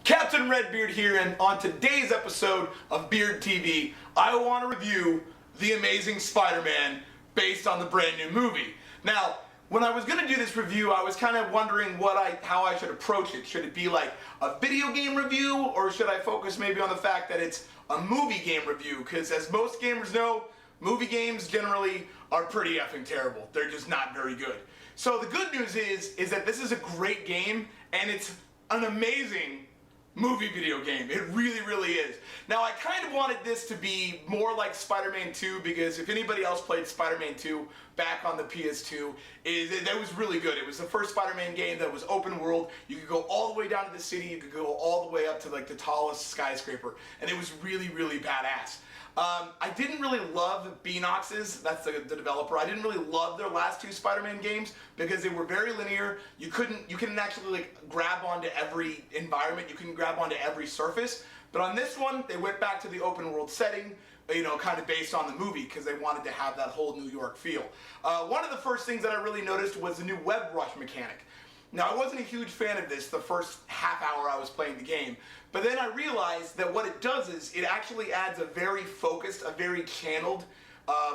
Captain RedBeard here, and on today's episode of BeardTV, I want to review The Amazing Spider-Man based on the brand new movie. Now, when I was going to do this review, I was kind of wondering how I should approach it. Should it be like a video game review, or should I focus maybe on the fact that it's a movie game review? Because as most gamers know, movie games generally are pretty effing terrible. They're just not very good. So the good news is that this is a great game, and it's an amazing movie video game. It really, really is. Now, I kind of wanted this to be more like Spider-Man 2, because if anybody else played Spider-Man 2 back on the PS2, that was really good. It was the first Spider-Man game that was open world. You could go all the way down to the city. You could go all the way up to like the tallest skyscraper, and it was really, really badass. I didn't really love Beanox's, that's the developer. I didn't really love their last two Spider-Man games because they were very linear. You couldn't actually like grab onto every environment. You couldn't grab onto every surface. But on this one, they went back to the open world setting, you know, kind of based on the movie, because they wanted to have that whole New York feel. One of the first things that I really noticed was the new web rush mechanic. Now, I wasn't a huge fan of this the first half hour I was playing the game, but then I realized that what it does is it actually adds a very focused, a very channeled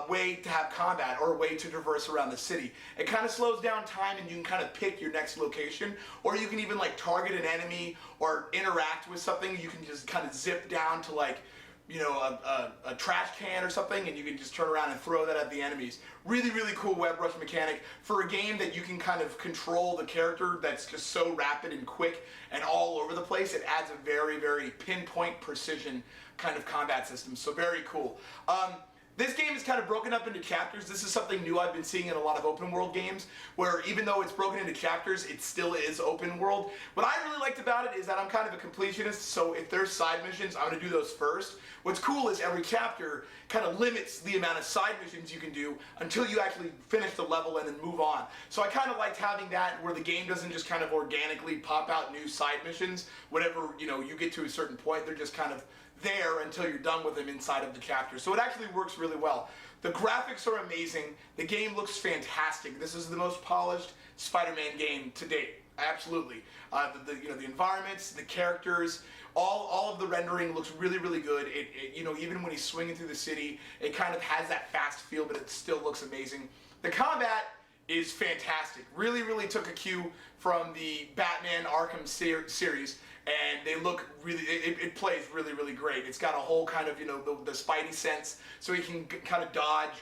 way to have combat, or a way to traverse around the city. It kind of slows down time, and you can kind of pick your next location, or you can even like target an enemy or interact with something. You can just kind of zip down to like, you know, a trash can or something, and you can just turn around and throw that at the enemies. Really, really cool web rush mechanic for a game that you can kind of control the character that's just so rapid and quick and all over the place. It adds a very, very pinpoint precision kind of combat system, so very cool. This game is kind of broken up into chapters. This is something new I've been seeing in a lot of open world games, where even though it's broken into chapters, it still is open world. What I really liked about it is that I'm kind of a completionist, so if there's side missions, I'm going to do those first. What's cool is every chapter kind of limits the amount of side missions you can do until you actually finish the level and then move on. So I kind of liked having that, where the game doesn't just kind of organically pop out new side missions. Whenever, you know, you get to a certain point, they're just kind of there until you're done with them inside of the chapter. So it actually works really well. The graphics are amazing. The game looks fantastic. This is the most polished Spider-Man game to date. Absolutely. You know, the environments, the characters, all of the rendering looks really, really good. You know, even when he's swinging through the city, it kind of has that fast feel, but it still looks amazing. The combat is fantastic. Really, really took a cue from the Batman Arkham series, and they look really, it plays really, really great. It's got a whole kind of, you know, the Spidey sense, so you can kind of dodge.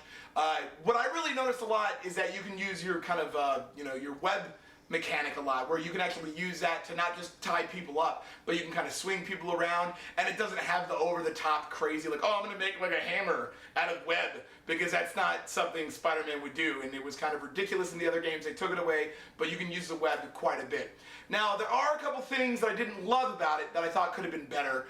What I really noticed a lot is that you can use your kind of, you know, your web mechanic a lot, where you can actually use that to not just tie people up, but you can kind of swing people around, and it doesn't have the over-the-top crazy, like, oh, I'm going to make like a hammer out of web, because that's not something Spider-Man would do, and it was kind of ridiculous in the other games. They took it away, but you can use the web quite a bit. Now, there are a couple things that I didn't love about it that I thought could have been better,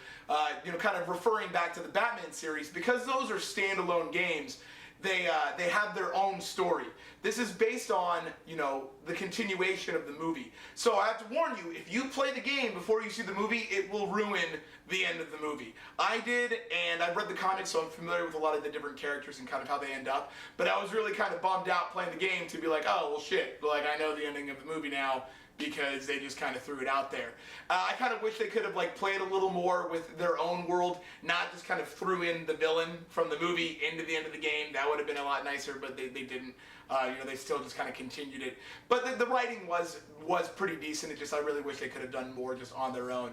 you know, kind of referring back to the Batman series, because those are standalone games. They have their own story. This is based on, you know, the continuation of the movie. So I have to warn you, if you play the game before you see the movie, it will ruin the end of the movie. I did, and I've read the comics, so I'm familiar with a lot of the different characters and kind of how they end up. But I was really kind of bummed out playing the game to be like, oh, well, shit. Like, I know the ending of the movie now, because they just kind of threw it out there. I kind of wish they could have like played a little more with their own world, not just kind of threw in the villain from the movie into the end of the game. That would have been a lot nicer, but they didn't. You know, they still just kind of continued it. But the writing was pretty decent. It just, I really wish they could have done more just on their own.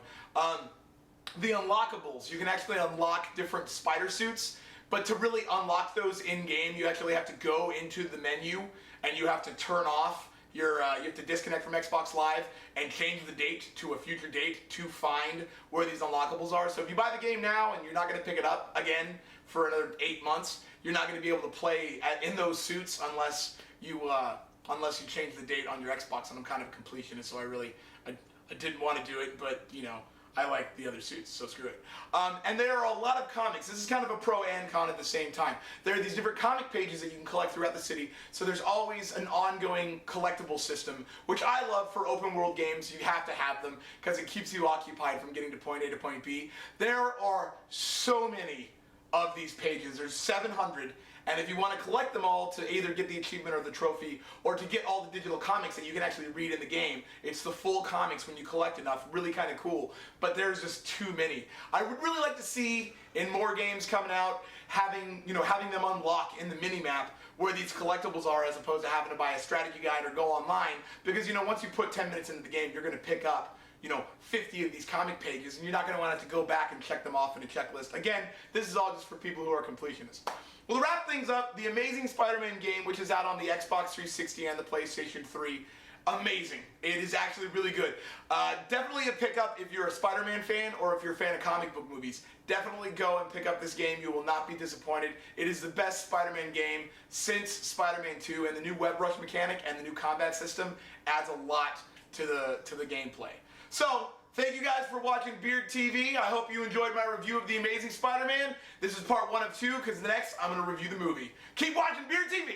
The Unlockables, you can actually unlock different spider suits, but to really unlock those in-game, you actually have to go into the menu, and you have to turn off you have to disconnect from Xbox Live and change the date to a future date to find where these unlockables are. So if you buy the game now and you're not going to pick it up again for another 8 months, you're not going to be able to play in those suits unless you change the date on your Xbox. And I'm kind of a completionist, so I didn't want to do it, but you know, I like the other suits, so screw it. And there are a lot of comics. This is kind of a pro and con at the same time. There are these different comic pages that you can collect throughout the city, so there's always an ongoing collectible system, which I love for open world games. You have to have them, because it keeps you occupied from getting to point A to point B. There are so many of these pages. There's 700, And if you want to collect them all to either get the achievement or the trophy, or to get all the digital comics that you can actually read in the game, it's the full comics when you collect enough. Really kind of cool. But there's just too many. I would really like to see in more games coming out having them unlock in the mini-map where these collectibles are, as opposed to having to buy a strategy guide or go online, because once you put 10 minutes into the game, you're going to pick up 50 of these comic pages, and you're not going to want to have to go back and check them off in a checklist. Again, this is all just for people who are completionists. Well, to wrap things up, the Amazing Spider-Man game, which is out on the Xbox 360 and the PlayStation 3, amazing. It is actually really good. Definitely a pickup if you're a Spider-Man fan or if you're a fan of comic book movies. Definitely go and pick up this game. You will not be disappointed. It is the best Spider-Man game since Spider-Man 2, and the new web rush mechanic and the new combat system adds a lot to the gameplay. So, thank you guys for watching Beard TV. I hope you enjoyed my review of The Amazing Spider-Man. This is part 1 of 2, because next I'm going to review the movie. Keep watching Beard TV!